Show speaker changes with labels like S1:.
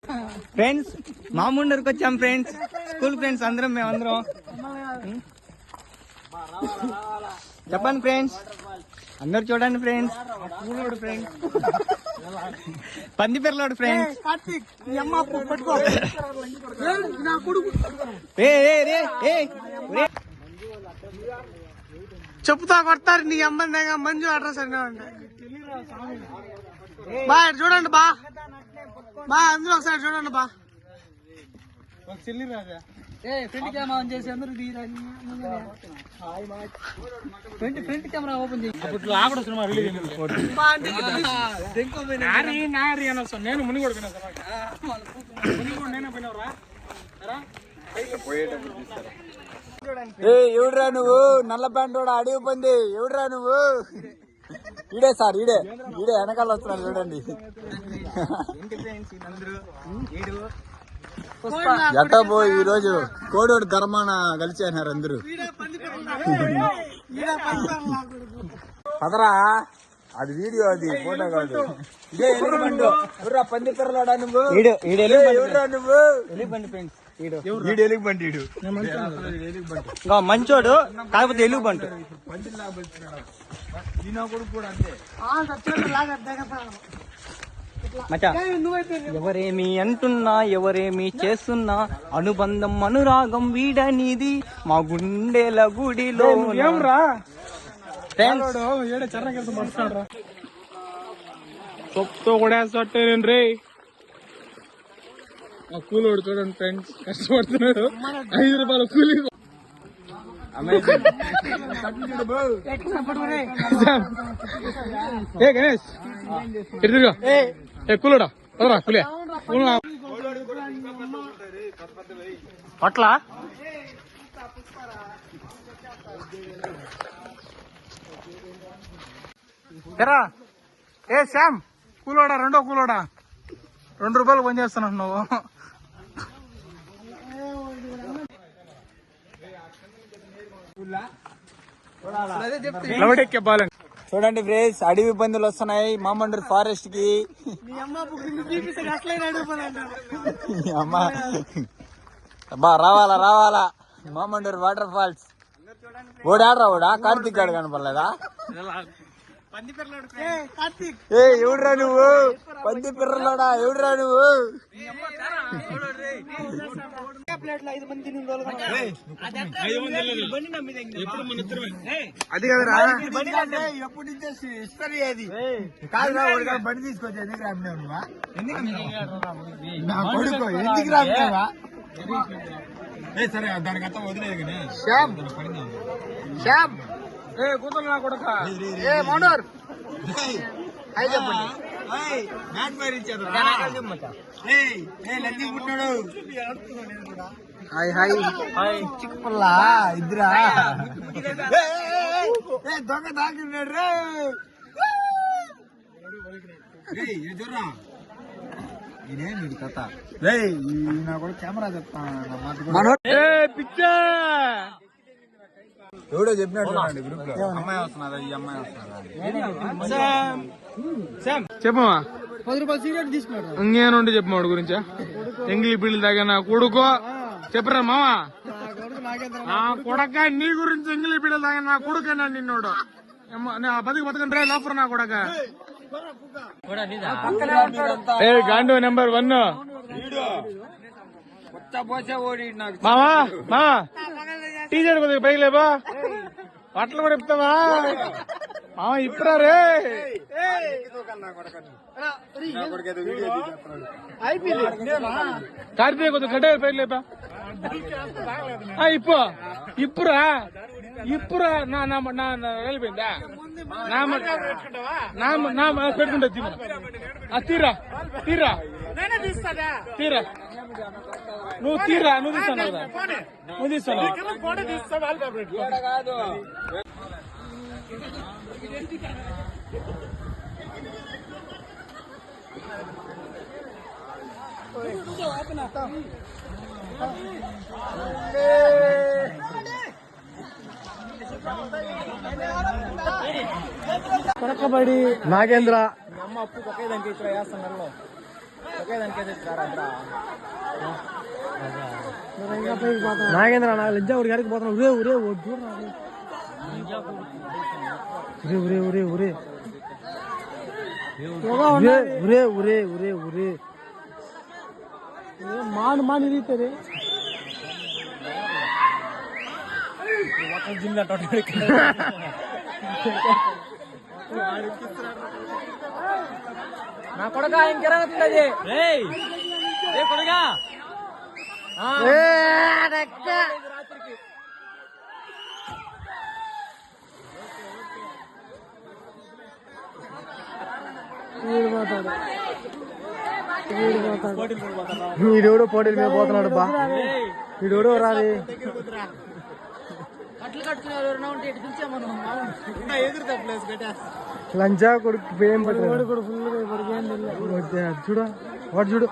S1: Friends మాముండూరుకి వచ్చాం friends, school friends అందరం మేమందరం. చెప్పండి ఫ్రెండ్స్, అందరు చూడండి ఫ్రెండ్స్. ఫ్రెండ్స్ పందిపెర్లోడు ఫ్రెండ్స్.
S2: చెప్పుతా కొడతారు నీ అమ్మంగా మంజు అడ్రస్ అన్నా బా చూడండి బా అందరూ ఒకసారి చూడండి బా. చెల్లి రాజా ఫ్రంట్ కెమెరా ఆన్ చేసి అందరూ ఫ్రంట్ కెమెరా ఓపెన్ చేసి సినిమా రిలీజ్ నేను ముని కూడా
S1: ఎవడురా నువ్వు నల్ల ప్యాంట్ కూడా అడిగి పొంది, ఎవడురా నువ్వు? ఈడే సార్, ఈడే వెనకాల వస్తున్నాడు చూడండి. ఎట్టా పోయి ఈ రోజు కోడోడు ధర్మాన కలిసేనారు అందరూ. పదరా, అది వీడియో, అది ఫోటో కాదు. ఇదే ఎలుగుబండు. ఎవరురా పందిపెర్రలోడా నువ్వు? ఎవరురా నువ్వు? ఎలుగుబండి ఫ్రెండ్స్. ఎలుగుబంటి మంచోడు, కాకపోతే ఎలుగుబంటు. ఎవరేమి అంటున్నా, ఎవరేమి చేస్తున్నా, అనుబంధం అనురాగం వీడనిది మా గుండెల గుడిలో.
S2: సొప్తో కూడా రే కూలోడు చూడండి ఫ్రెండ్స్, కష్టపడుతున్నాడు. 5 రూపాయల కూలీ. ఏ గణేష్ ఎదురుగా కూలోడా వదరా కూలే అట్లా. ఎరా ఏ శ్యామ్ కూలోడా, రెండో కూలోడా, 2 రూపాయలు పని చేస్తున్నావు నువ్వు.
S1: చూడండి ఫ్రెండ్స్, అడవి పందులు వస్తున్నాయి మామండూరు ఫారెస్ట్ కి. అమ్మా రావాలా మామండూరు వాటర్ ఫాల్స్. ఓడా కార్తీక్ గాడు కనపడలేదా? ఎవడురా నువ్వు? పందిపెర్రలోడా, ఎవడురా నువ్వు? అది కదరా, ఎప్పుడు నుంచి హిస్టరీ అది కాదురా. బండి తీసుకొచ్చి ఎందుకు రామ్నావా? నా కొడుకు ఎందుకు రామ్నావా? సరే దానికి అంతా వదిలేదు కానీ శ్యామ్
S2: కూతురు నా కొడుక
S1: మౌనూర్ చిక్కుల్లా ఇద్దరా దొంగ దాకున్నాడు రే. ఇదేంటి కథ? నా కూడా కెమెరా చెప్తాను. ఎవడో చెప్పినట్టు గ్రూప్ లో అమ్మాయి వస్తున్నారా, ఈ అమ్మాయి వస్తున్నారా?
S2: చెప్పమా 10 రూపాయలు సిగరెట్ తీసుకున్నాడు. ఇంకేనుండి చెప్పు వాడి గురించా? ఎంగిలి బిల్లు తాగా నా కొడుకో చెప్పరా మావా? నా కొడక నీ గురించి ఎంగిలి బిల్లు తాగా నా కొడుకన్నా నిన్నోడు బతకండి రే లోపల నా కొడక. గాండు నెంబర్ 1 మావా టీచర్ కొద్దిగా పైకి లేబా, బట్టలు కూడా ఇస్తావా మామ? ఇప్పుడా రే కార్తీక కొద్దిగా గడ్డ పైకి లేపా. ఇప్పురా వెళ్ళిపోయిందా? పెట్టుకుంటా తీరా నువ్వు తీస్తాను కదా, నువ్వు తీస్తాను. కొరకబడి నాగేంద్ర అమ్మ అప్పు పక్కదానికి ఇక్కడ వేస్తాను. నాగేంద్ర నాకు లింజా ఊరి గారికి పోతున్నా ఉరే ఉరే ఉరే ఉరే ఉరే ఉరే ఉరే ఉరే ఉరే మాను మాను ఇరిగితే నా కొడుక ఇంకెరగతుంది కొడుగా వీడెవడో పోటీల మీద పోతున్నాడు బా వీడెవడో రాది లంచా కొడుకు ఏం పట్టాడు చూడ వాడు చూడు